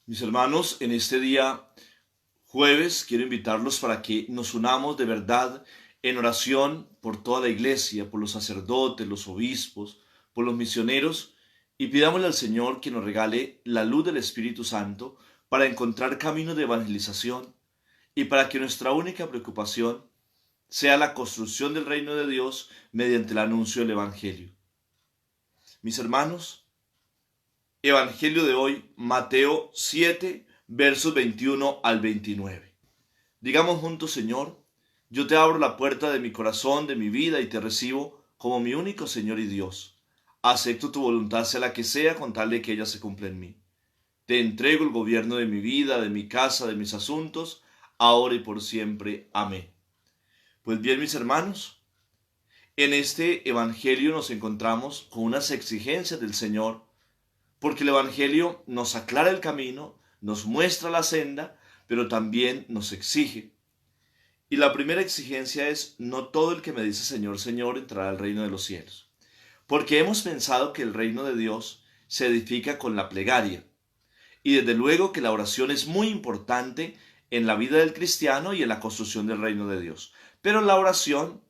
Mis hermanos, en este día jueves quiero invitarlos para que nos unamos de verdad en oración por toda la iglesia, por los sacerdotes, los obispos, por los misioneros y pidámosle al Señor que nos regale la luz del Espíritu Santo para encontrar caminos de evangelización y para que nuestra única preocupación sea la construcción del reino de Dios mediante el anuncio del Evangelio. Mis hermanos, Evangelio de hoy, Mateo 7, versos 21 al 29. Digamos juntos: Señor, yo te abro la puerta de mi corazón, de mi vida, y te recibo como mi único Señor y Dios. Acepto tu voluntad, sea la que sea, con tal de que ella se cumpla en mí. Te entrego el gobierno de mi vida, de mi casa, de mis asuntos, ahora y por siempre. Amén. Pues bien, mis hermanos, en este Evangelio nos encontramos con unas exigencias del Señor, porque el Evangelio nos aclara el camino, nos muestra la senda, pero también nos exige. Y la primera exigencia es: no todo el que me dice Señor, Señor entrará al reino de los cielos. Porque hemos pensado que el reino de Dios se edifica con la plegaria. Y desde luego que la oración es muy importante en la vida del cristiano y en la construcción del reino de Dios. Pero la oración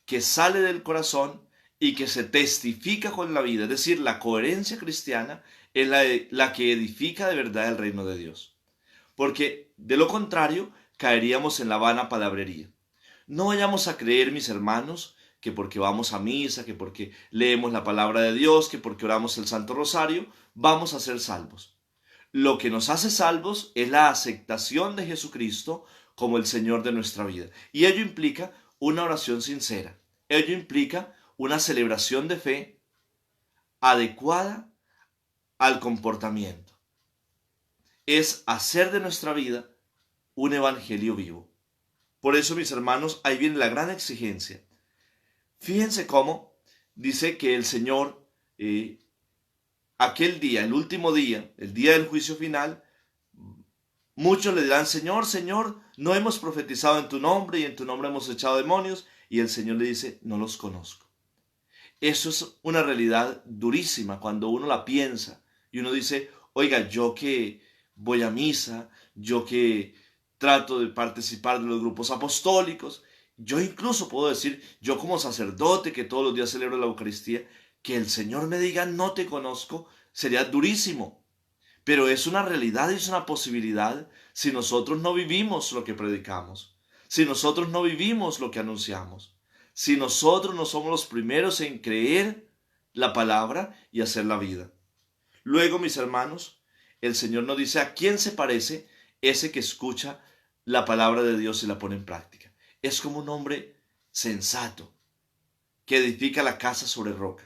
que sale del corazón y que se testifica con la vida, es decir, la coherencia cristiana, es la que edifica de verdad el reino de Dios. Porque de lo contrario caeríamos en la vana palabrería. No vayamos a creer, mis hermanos, que porque vamos a misa, que porque leemos la palabra de Dios, que porque oramos el Santo Rosario, vamos a ser salvos. Lo que nos hace salvos es la aceptación de Jesucristo como el Señor de nuestra vida. Y ello implica una oración sincera. Ello implica una celebración de fe adecuada al comportamiento. Es hacer de nuestra vida un evangelio vivo. Por eso, mis hermanos, ahí viene la gran exigencia. Fíjense cómo dice que el Señor, aquel día, el último día, el día del juicio final, muchos le dirán: Señor, Señor, no hemos profetizado en tu nombre y en tu nombre hemos echado demonios. Y el Señor le dice: no los conozco. Eso es una realidad durísima cuando uno la piensa y uno dice: oiga, yo que voy a misa, yo que trato de participar de los grupos apostólicos, yo incluso puedo decir, yo como sacerdote que todos los días celebro la Eucaristía, que el Señor me diga no te conozco, sería durísimo. Pero es una realidad y es una posibilidad si nosotros no vivimos lo que predicamos, si nosotros no vivimos lo que anunciamos, si nosotros no somos los primeros en creer la palabra y hacer la vida. Luego, mis hermanos, el Señor nos dice a quién se parece ese que escucha la palabra de Dios y la pone en práctica. Es como un hombre sensato que edifica la casa sobre roca.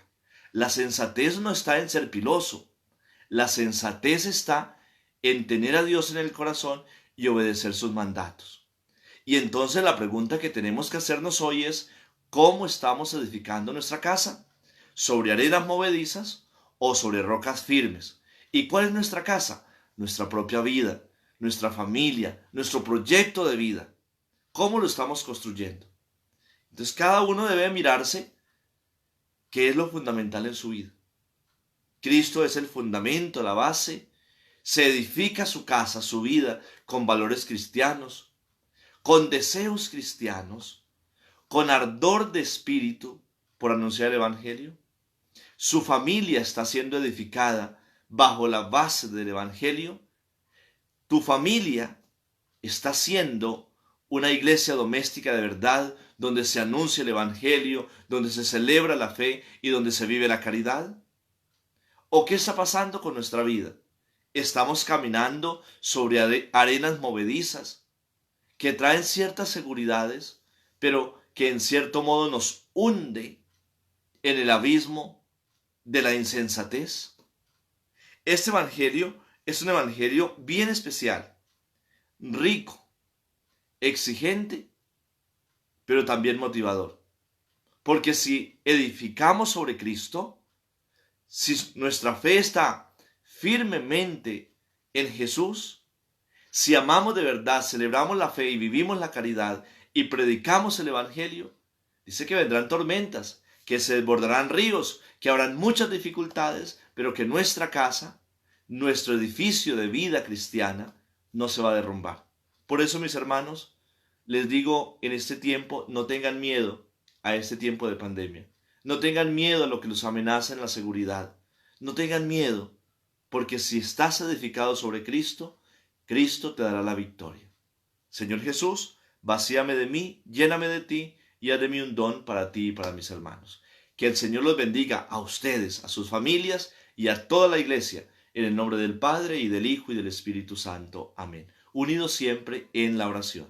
La sensatez no está en ser piloso. La sensatez está en tener a Dios en el corazón y obedecer sus mandatos. Y entonces la pregunta que tenemos que hacernos hoy es: ¿cómo estamos edificando nuestra casa? ¿Sobre arenas movedizas o sobre rocas firmes? ¿Y cuál es nuestra casa? Nuestra propia vida, nuestra familia, nuestro proyecto de vida. ¿Cómo lo estamos construyendo? Entonces cada uno debe mirarse qué es lo fundamental en su vida. Cristo es el fundamento, la base. Se edifica su casa, su vida, con valores cristianos, con deseos cristianos, con ardor de espíritu por anunciar el Evangelio. Su familia está siendo edificada bajo la base del Evangelio. Tu familia está siendo una iglesia doméstica de verdad, donde se anuncia el Evangelio, donde se celebra la fe y donde se vive la caridad. ¿O qué está pasando con nuestra vida? Estamos caminando sobre arenas movedizas que traen ciertas seguridades, pero que en cierto modo nos hunde en el abismo de la insensatez. Este evangelio es un evangelio bien especial, rico, exigente, pero también motivador. Porque si edificamos sobre Cristo, si nuestra fe está firmemente en Jesús, si amamos de verdad, celebramos la fe y vivimos la caridad y predicamos el Evangelio, dice que vendrán tormentas, que se desbordarán ríos, que habrán muchas dificultades, pero que nuestra casa nuestro edificio de vida cristiana no se va a derrumbar. Por eso, mis hermanos, les digo en este tiempo, no tengan miedo a este tiempo de pandemia. No tengan miedo a lo que los amenaza en la seguridad. No tengan miedo, porque si estás edificado sobre Cristo, Cristo te dará la victoria. Señor Jesús, vacíame de mí, lléname de ti y haz de mí un don para ti y para mis hermanos. Que el Señor los bendiga a ustedes, a sus familias y a toda la iglesia, en el nombre del Padre y del Hijo y del Espíritu Santo. Amén. Unidos siempre en la oración.